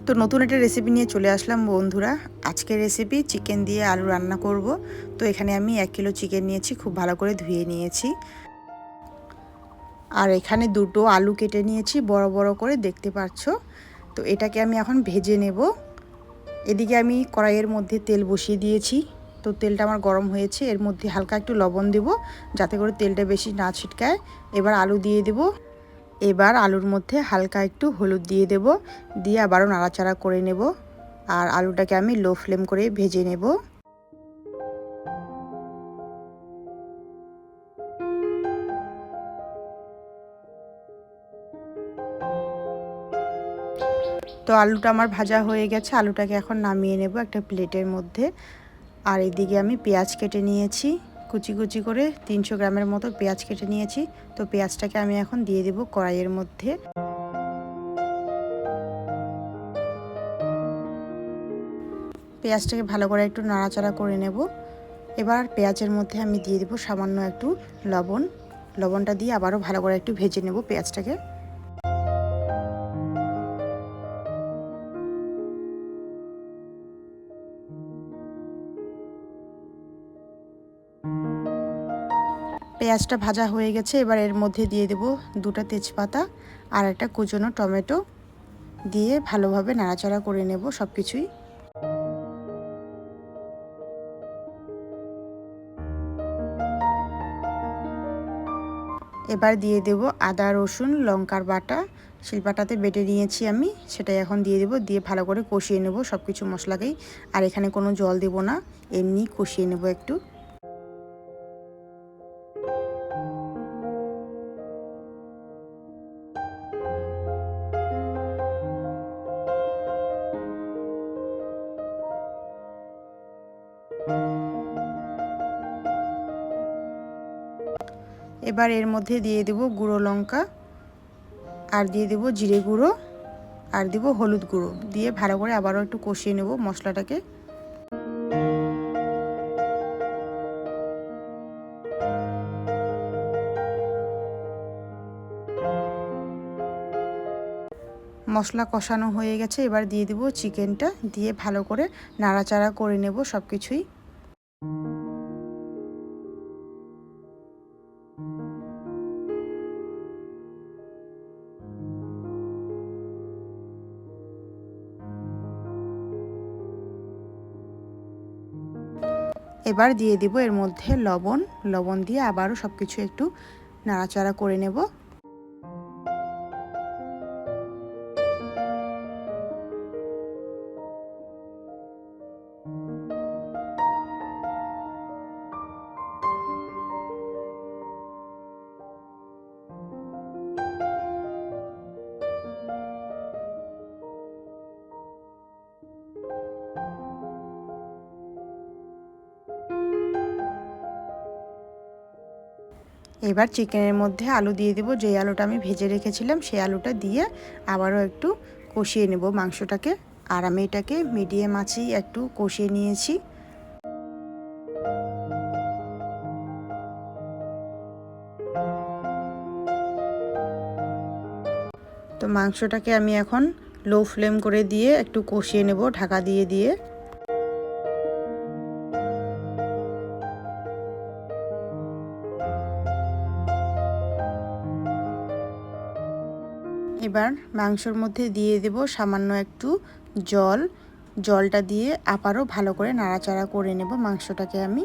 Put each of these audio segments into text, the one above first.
তো নতুন একটা রেসিপি নিয়ে চলে আসলাম বন্ধুরা। আজকের রেসিপি চিকেন দিয়ে আলু রান্না করব। তো এখানে আমি 1 কিলো চিকেন নিয়েছি, খুব ভালো করে ধুয়ে নিয়েছি। আর এখানে দুটো আলু কেটে নিয়েছি বড় বড় করে, দেখতে পাচ্ছ। তো এটাকে আমি এখন ভেজে নেব। এদিকে আমি কড়াইয়ের মধ্যে তেল বসিয়ে দিয়েছি। তো তেলটা আমার গরম হয়েছে, এর মধ্যে হালকা একটু লবণ দেব যাতে করে তেলটা বেশি না ছিটকায়। এবার আলু দিয়ে দেব। এবার আলুর মধ্যে হালকা একটু হলুদ দিয়ে দেব, দিয়ে আবারও নাড়াচাড়া করে নেব। আর আলুটাকে আমি লো ফ্লেম করে ভেজে নেব। তো আলুটা আমার ভাজা হয়ে গেছে, আলুটাকে এখন নামিয়ে নেব একটা প্লেটের মধ্যে। আর এদিকে আমি পেঁয়াজ কেটে নিয়েছি, কুচি কুচি করে 300 গ্রামের মতো পেঁয়াজ কেটে নিয়েছি। তো পেঁয়াজটাকে আমি এখন দিয়ে দেব কড়াইয়ের মধ্যে। পেঁয়াজটাকে ভালো করে একটু নাড়াচাড়া করে নেব। এবার পেঁয়াজের মধ্যে আমি দিয়ে দেব সামান্য একটু লবণ। লবণটা দিয়ে আবারও ভালো করে একটু ভেজে নেব পেঁয়াজটাকে। পেঁয়াজটা ভাজা হয়ে গেছে, এবার এর মধ্যে দিয়ে দেব 2টা তেজপাতা আর একটা কুচনো টমেটো, দিয়ে ভালোভাবে নাড়াচাড়া করে নেব সব কিছুই। এবার দিয়ে দেব আদা রসুন লঙ্কার বাটা, শিলপাটাতে বেটে নিয়েছি আমি, সেটাই এখন দিয়ে দেব। দিয়ে ভালো করে কষিয়ে নেব সব কিছু মশলাকেই। আর এখানে কোনো জল দেব না, এমনি কষিয়ে নেব একটু। এবার এর মধ্যে দিয়ে দেব গুঁড়ো লঙ্কা, আর দিয়ে দেব জিরে গুঁড়ো, আর দেব হলুদ গুঁড়ো, দিয়ে ভালো করে আবারও একটু কষিয়ে নেব মশলাটাকে। মশলা কষানো হয়ে গেছে, এবার দিয়ে দেব চিকেনটা, দিয়ে ভালো করে নাড়াচাড়া করে নেব সব কিছুই। এবার দিয়ে দিব এর মধ্যে লবণ। লবণ দিয়ে আবারও সব কিছু একটু নাড়াচাড়া করে নেব। এবার চিকেনের মধ্যে আলু দিয়ে দেব, যে আলুটা আমি ভেজে রেখেছিলাম সেই আলুটা দিয়ে আবারও একটু কষিয়ে নেব মাংসটাকে। আর আমি এটাকে মিডিয়াম আঁচেই একটু কষিয়ে নিয়েছি। তো মাংসটাকে আমি এখন লো ফ্লেম করে দিয়ে একটু কষিয়ে নেব ঢাকা দিয়ে দিয়ে। এবার মাংসর মধ্যে দিয়ে দেব সামান্য একটু জল। জলটা দিয়ে আবারও ভালো করে নাড়াচাড়া করে নেব মাংসটাকে আমি।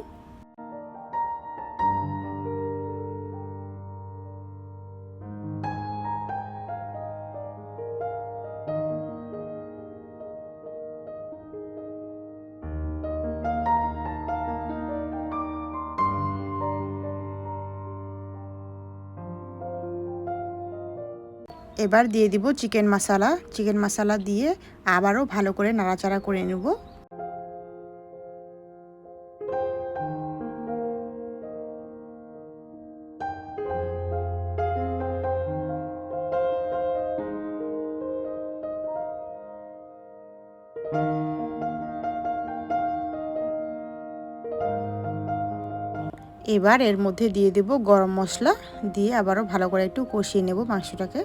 এবার দিয়ে দিব চিকেন মশলা। চিকেন মশলা দিয়ে আবারও ভালো করে নাড়াচাড়া করে নেব। এবার এর মধ্যে দিয়ে দেব গরম মশলা, দিয়ে আবারও ভালো করে একটু কষিয়ে নেব মাংসটাকে।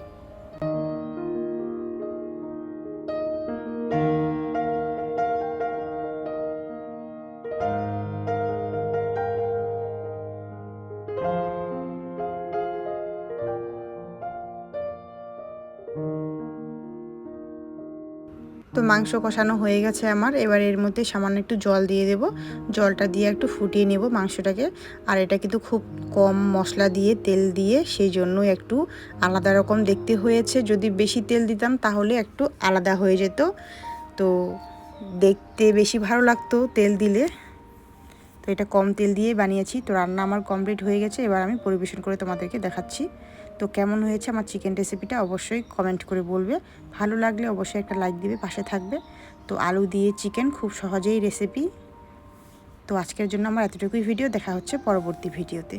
তো মাংস কষানো হয়ে গেছে আমার। এবার এর মধ্যে সামান্য একটু জল দিয়ে দেব, জলটা দিয়ে একটু ফুটিয়ে নেব মাংসটাকে। আর এটা কিন্তু খুব কম মশলা দিয়ে তেল দিয়ে, সেই জন্য একটু আলাদা রকম দেখতে হয়েছে। যদি বেশি তেল দিতাম তাহলে একটু আলাদা হয়ে যেত, তো দেখতে বেশি ভালো লাগতো তেল দিলে। তো এটা কম তেল দিয়ে বানিয়েছি। তো রান্না আমার কমপ্লিট হয়ে গেছে, এবার আমি পরিবেশন করে তোমাদেরকে দেখাচ্ছি। তো কেমন হয়েছে আমার চিকেন রেসিপিটা অবশ্যই কমেন্ট করে বলবে। ভালো লাগলে অবশ্যই একটা লাইক দিবে, পাশে থাকবে। তো আলু দিয়ে চিকেন খুব সহজেই রেসিপি। তো আজকের জন্য আমার এতটুকুই ভিডিও, দেখা হচ্ছে পরবর্তী ভিডিওতে।